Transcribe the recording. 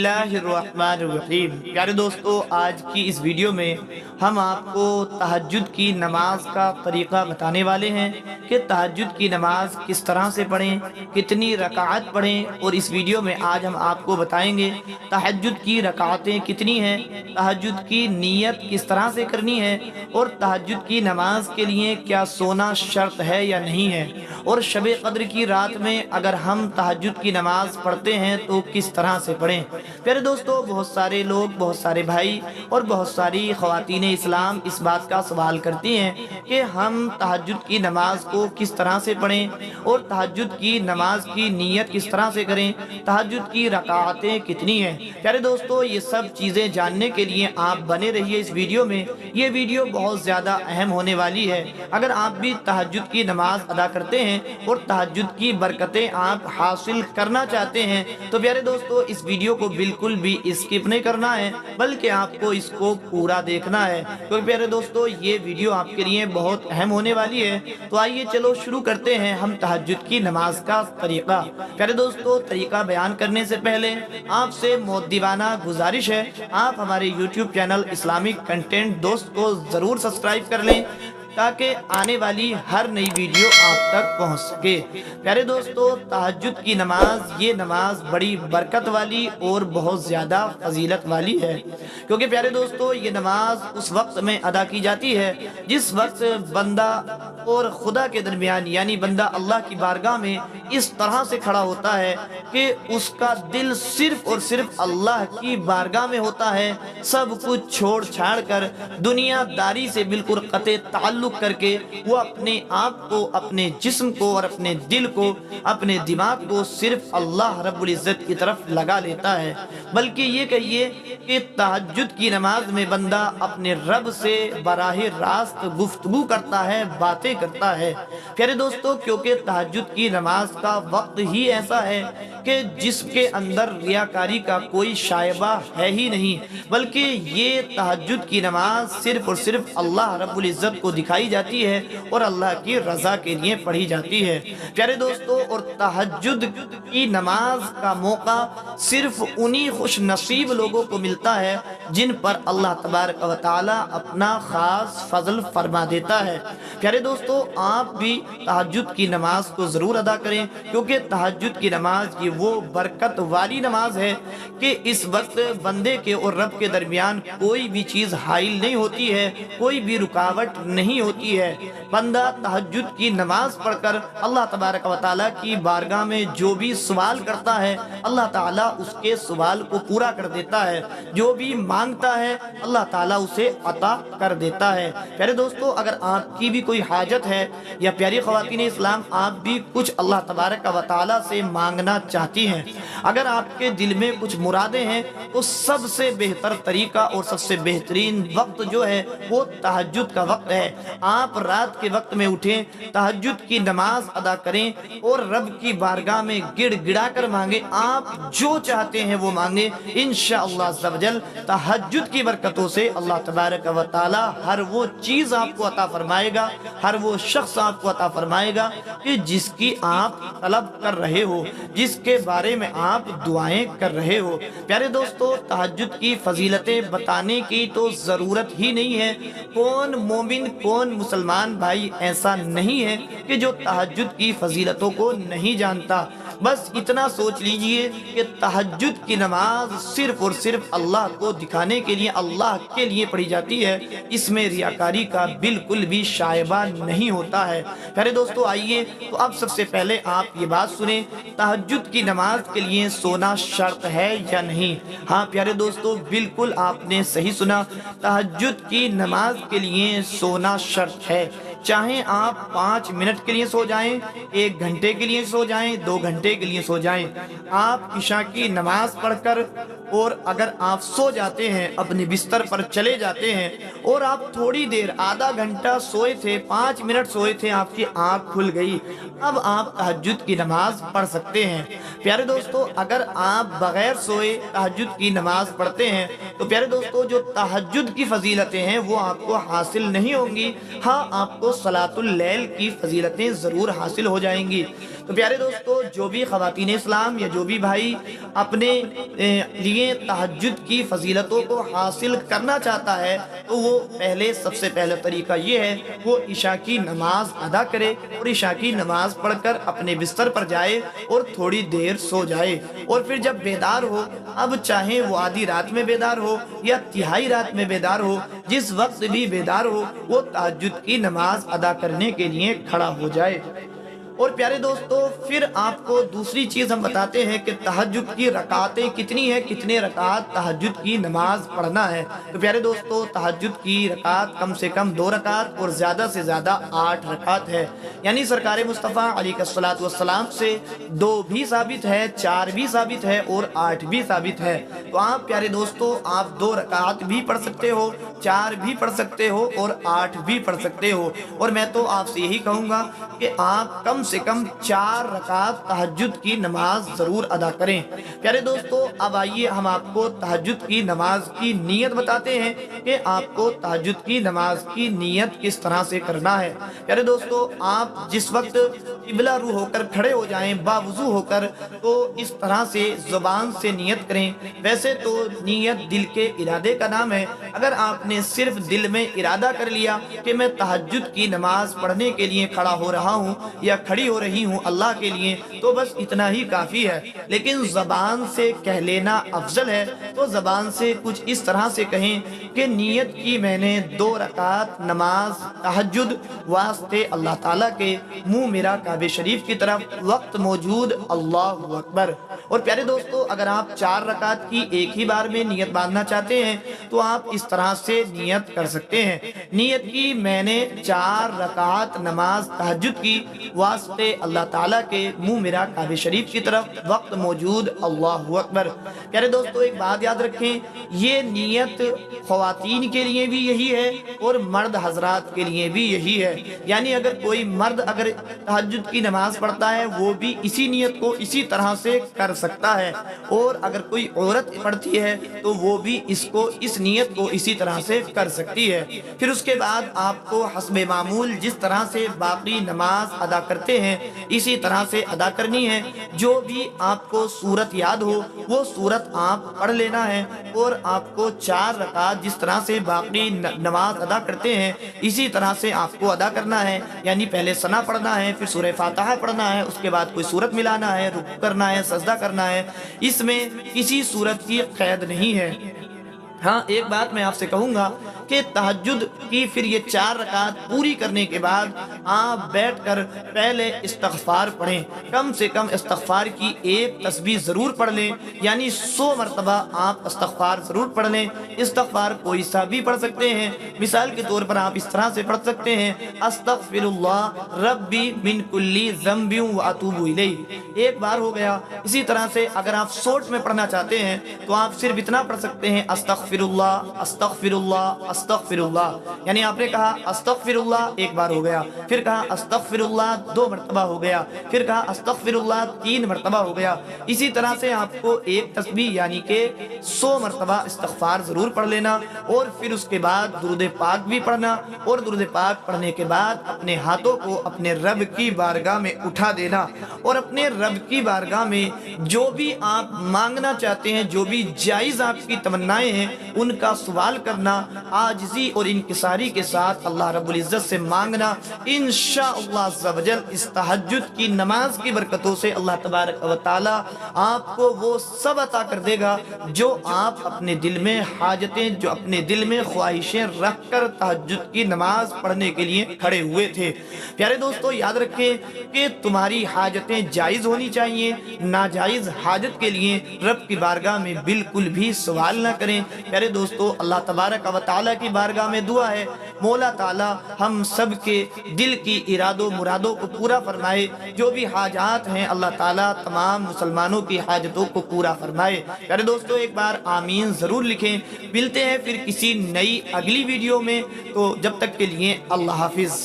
बिस्मिल्लाहिर्रहमानिर्रहीम। प्यारे दोस्तों, आज की इस वीडियो में हम आपको तहज्जुद की नमाज का तरीक़ा बताने वाले हैं कि तहज्जुद की नमाज किस तरह से पढ़ें, कितनी रकात पढ़ें। और इस वीडियो में आज हम आपको बताएंगे तहज्जुद की रकातें कितनी हैं, तहज्जुद की नीयत किस तरह से करनी है, और तहज्जुद की नमाज के लिए क्या सोना शर्त है या नहीं है, और शब क़द्र की रात में अगर हम तहज्जुद की नमाज पढ़ते हैं तो किस तरह से पढ़ें। प्यारे दोस्तों, बहुत सारे लोग, बहुत सारे भाई और बहुत सारी ख़वातीन इस्लाम इस बात का सवाल करती हैं कि हम तहज्जुद की नमाज को किस तरह से पढ़ें और तहज्जुद की नमाज की नीयत किस तरह से करें, तहज्जुद की रकातें कितनी हैं। प्यारे दोस्तों, ये सब चीज़ें जानने के लिए आप बने रहिए इस वीडियो में। ये वीडियो बहुत ज़्यादा अहम होने वाली है। अगर आप भी तहज्जुद की नमाज अदा करते हैं और तहज्जुद की बरकतें आप हासिल करना चाहते हैं तो प्यारे दोस्तों, इस वीडियो को बिल्कुल भी स्किप नहीं करना है, बल्कि आपको इसको पूरा देखना है, क्योंकि प्यारे दोस्तों ये वीडियो आपके लिए बहुत अहम होने वाली है। तो आइए चलो शुरू करते हैं हम तहज्जुद की नमाज का तरीक़ा। प्यारे दोस्तों, तरीक़ा बयान करने से पहले आपसे मुद्दिबाना गुजारिश है, आप हमारे YouTube चैनल इस्लामिक कंटेंट दोस्त को ज़रूर सब्सक्राइब कर लें ताकि आने वाली हर नई वीडियो आप तक पहुंच सके। प्यारे दोस्तों, तहज्जुद की नमाज ये नमाज बड़ी बरकत वाली और बहुत ज़्यादा फजीलत वाली है, क्योंकि प्यारे दोस्तों ये नमाज उस वक्त में अदा की जाती है जिस वक्त बंदा और खुदा के दरमियान, यानी बंदा अल्लाह की बारगाह में इस तरह से खड़ा होता है कि उसका दिल सिर्फ और सिर्फ अल्लाह की बारगाह में होता है। सब कुछ छोड़ छाड़ कर दुनियादारी से बिल्कुल कते ताल्लुक करके वो अपने आप को, अपने जिस्म को और अपने दिल को, अपने दिमाग को सिर्फ अल्लाह रब्बुल इज़्ज़त की तरफ लगा लेता है। बल्कि ये कहिए कि तहज्जुद की नमाज में बंदा अपने रब से बराह रास्त गुफ्तगू करता है, बातें करता है। प्यारे दोस्तों, क्योंकि तहज्जुद की नमाज का वक्त ही ऐसा है कि जिसके अंदर रियाकारी का कोई शायबा है ही नहीं, बल्कि ये तहज्जुद की नमाज सिर्फ और सिर्फ अल्लाह रब्बुल इज़्ज़त को दिखाई जाती है और अल्लाह की रज़ा के लिए पढ़ी जाती है। प्यारे दोस्तों, और तहज्जुद की नमाज का मौका सिर्फ उन्हीं खुश नसीब लोगों को मिलता है जिन पर अल्लाह तबारक व तआला अपना ख़ास फजल फरमा देता है। प्यारे दोस्तों, आप भी तहज्जुद की नमाज को ज़रूर अदा करें, क्योंकि तहज्जुद की नमाज ये वो बरकत वाली नमाज है कि इस वक्त बंदे के और रब के दरमियान कोई भी चीज़ हाइल नहीं होती है, कोई भी रुकावट नहीं होती है। बंदा तहज्जुद की नमाज पढ़कर अल्लाह तबारक व तआला की बारगाह में जो भी सवाल करता है, अल्लाह ताला उसके सवाल को पूरा कर देता है। जो भी मांगता है अल्लाह ताला उसे अता कर देता है। प्यारे दोस्तों, अगर आपकी भी कोई हाजत है या प्यारी ख़वातीन इस्लाम आप भी कुछ अल्लाह तबारक व तआला से मांगना चाहती हैं, अगर आपके दिल में कुछ मुरादें हैं, तो सबसे बेहतर तरीका और सबसे बेहतरीन वक्त जो है वो तहज्जुद का वक्त है। आप रात के वक्त में उठें, तहज्जुद की नमाज अदा करें और रब की बारगाह में गिड़गिड़ा कर मांगे। आप जो चाहते हैं वो मांगे, इंशाअल्लाह अज़्ज़ा वजल तहज्जुद की बरकतों से अल्लाह तबारक व तआला हर वो चीज़ आपको अता फरमाएगा, हर वो शख्स आपको अता फरमाएगा कि जिसकी आप तलब कर रहे हो, जिसके बारे में आप दुआएं कर रहे हो। प्यारे दोस्तों, तहज्जुद की फजीलतें बताने की तो ज़रूरत ही नहीं है। कौन मोमिन, कौन मुसलमान भाई ऐसा नहीं है कि जो तहज्जुद की फजीलतों को नहीं जानता। बस इतना सोच लीजिए कि तहज्जुद की नमाज सिर्फ और सिर्फ अल्लाह को दिखाने के लिए, अल्लाह के लिए पढ़ी जाती है। इसमें रियाकारी का बिल्कुल भी शायबा नहीं होता है। प्यारे दोस्तों, आइए तो अब सबसे पहले आप ये बात सुने, तहज्जुद की नमाज के लिए सोना शर्त है या नहीं। हाँ प्यारे दोस्तों, बिल्कुल आपने सही सुना, तहज्जुद की नमाज के लिए सोना शर्त है। चाहे आप 5 मिनट के लिए सो जाएं, 1 घंटे के लिए सो जाएं, 2 घंटे के लिए सो जाएं, आप इशा की नमाज पढ़कर और अगर आप सो जाते हैं, अपने बिस्तर पर चले जाते हैं और आप थोड़ी देर, आधा घंटा सोए थे, 5 मिनट सोए थे, आपकी आंख खुल गई, अब आप तहज्जुद की नमाज पढ़ सकते हैं। प्यारे दोस्तों, अगर आप बगैर सोए तहज्जुद की नमाज पढ़ते हैं तो प्यारे दोस्तों, जो तहज्जुद की फजीलतें हैं वो आपको हासिल नहीं होंगी। हाँ, आपको सलातुल लैल की फजीलतें ज़रूर हासिल हो जाएंगी। तो प्यारे दोस्तों, जो भी ख़वातीन इस्लाम या जो भी भाई अपने लिए तहज्जुद की फजीलतों को हासिल करना चाहता है, तो वो सबसे पहला तरीका ये है वो इशा की नमाज अदा करे और इशा की नमाज पढ़कर अपने बिस्तर पर जाए और थोड़ी देर सो जाए। और फिर जब बेदार हो, अब चाहे वो आधी रात में बेदार हो या तिहाई रात में बेदार हो, जिस वक्त भी बेदार हो, वो तहज्जुद की नमाज अदा करने के लिए खड़ा हो जाए। और प्यारे दोस्तों, फिर आपको दूसरी चीज़ हम बताते हैं कि तहज्जुद की रकातें कितनी है, कितने रकात तहज्जुद की नमाज पढ़ना है। तो प्यारे दोस्तों, तहज्जुद की रकात कम से कम 2 रकात और ज़्यादा से ज़्यादा 8 रकात है। यानी सरकार मुस्तफ़ा अलैहिस्सलातु वस्सलाम से 2 भी साबित है, 4 भी साबित है और 8 भी साबित है। तो आप प्यारे दोस्तों, आप 2 रकात भी पढ़ सकते हो, 4 भी पढ़ सकते हो और 8 भी पढ़ सकते हो। और मैं तो आपसे यही कहूँगा कि आप कम से कम 4 रकात तहज्जुद की नमाज जरूर अदा करें। प्यारे दोस्तों, अब आइए हम आपको तहज्जुद की नमाज की नीयत बताते हैं कि आपको तहज्जुद की नमाज की नीयत किस तरह से करना है। प्यारे दोस्तों, आप जिस वक्त किबला रू होकर खड़े हो जाएं, बावुजू होकर, तो इस तरह से जुबान से नीयत करें। वैसे तो नीयत दिल के इरादे का नाम है। अगर आपने सिर्फ दिल में इरादा कर लिया कि मैं तहज्जुद की नमाज पढ़ने के लिए खड़ा हो रहा हूँ या खड़ी हो रही हूँ अल्लाह के लिए, तो बस इतना ही काफ़ी है। लेकिन ज़बान से कह लेना अफजल है। तो ज़बान से कुछ इस तरह से कहें कि नीयत की मैंने 2 रकात नमाज तहज्जुद वास्ते अल्लाह ताला के, मुँह मेरा काबे शरीफ की तरफ, वक्त मौजूद अल्लाहु अकबर। और प्यारे दोस्तों, अगर आप 4 रकात की एक ही बार में नीयत बांधना चाहते हैं तो आप इस तरह से नीयत कर सकते हैं। नीयत की मैंने 4 रकात नमाज तहज्जुद की वास्ते अल्लाह ताला के, मुँह मेरा काबे शरीफ की तरफ, वक्त मौजूद अल्लाहु अकबर। प्यारे दोस्तों, एक बात याद रखें, ये नीयत ख्वातीन के लिए भी यही है और मर्द हजरात के लिए भी यही है। यानी अगर कोई मर्द अगर तहज्जुद की नमाज पढ़ता है, वो भी इसी नीयत को इसी तरह से कर सकता है। और अगर कोई औरत पढ़ती है तो वो भी इस नीयत को इसी तरह से कर सकती है। फिर उसके बाद आपको हस्बे मामूल जिस तरह से बाकी नमाज अदा करते हैं इसी तरह से अदा करनी है। जो भी आपको सूरत याद हो वो सूरत आप पढ़ लेना है और आपको 4 रकात जिस तरह से बाकी नमाज अदा करते हैं इसी तरह से आपको अदा करना है। यानी पहले सना पढ़ना है, फिर सूरह फातिहा पढ़ना है, उसके बाद कोई सूरत मिलाना है, रुकू करना है, सजदा करना है। इसमें किसी सूरत की कैद नहीं है। हाँ, एक बात मैं आपसे कहूँगा कि तहज्जुद की फिर ये 4 रकात पूरी करने के बाद आप बैठकर पहले इस्तग़फ़ार पढ़ें। कम से कम इस्तग़फ़ार की एक तस्बीह ज़रूर पढ़ लें, यानी 100 मरतबा आप इस्तग़फ़ार ज़रूर पढ़ लें। इस्तग़फ़ार कोई सा भी पढ़ सकते हैं। मिसाल के तौर पर आप इस तरह से पढ़ सकते हैं, अस्तग़फ़िरुल्लाह रब्बी मिन कुल्ली ज़म्बिन व अतूबु इलैह। एक बार हो गया। इसी तरह से अगर आप शॉर्ट में पढ़ना चाहते हैं तो आप सिर्फ इतना पढ़ सकते हैं, अस्तग़फ़िरुल्लाह अस्तग़फ़िरुल्लाह अस्तग़फ़िरुल्लाह। यानी आपने कहा अस्तग़फ़िरुल्लाह एक बार हो गया, फिर कहा अस्तग़फ़िरुल्लाह 2 मरतबा हो गया, फिर कहा अस्तग़फ़िरुल्लाह 3 मरतबा हो गया। इसी तरह से आपको एक तस्बीह यानी कि 100 मरतबा इस्तग़फ़ार ज़रूर पढ़ लेना और फिर उसके बाद दुरूद पाक भी पढ़ना। और दुरूद पाक पढ़ने के बाद अपने हाथों को अपने रब की बारगाह में उठा देना और अपने रब की बारगाह में जो भी आप मांगना चाहते हैं, जो भी जायज़ आपकी तमन्नाएं हैं, उनका सवाल करना आजिज़ी और इंकिसारी के साथ अल्लाह रब्बुल इज़्ज़त से मांगना। इंशाअल्लाह अज़्ज़ा वजल इस तहज्जुद की नमाज की बरकतों से अल्लाह तबारक व तआला आपको वो सब अता कर देगा जो आप अपने दिल में हाजतें, जो अपने दिल में ख्वाहिशें रख कर तहज्जुद की नमाज पढ़ने के लिए खड़े हुए थे। प्यारे दोस्तों, याद रखें कि तुम्हारी हाजतें जायज़ होनी चाहिए। नाजायज़ हाजत के लिए रब की बारगाह में बिल्कुल भी सवाल ना करें। प्यारे दोस्तों, अल्लाह तबारक व तआला की बारगाह में दुआ है, मौला ताला हम सब के दिल की इरादों मुरादों को पूरा फरमाए। जो भी हाजात हैं अल्लाह ताला तमाम मुसलमानों की हाजतों को पूरा फरमाए। प्यारे दोस्तों, एक बार आमीन ज़रूर लिखें। मिलते हैं फिर किसी नई अगली वीडियो में। तो जब तक के लिए अल्लाह हाफिज़।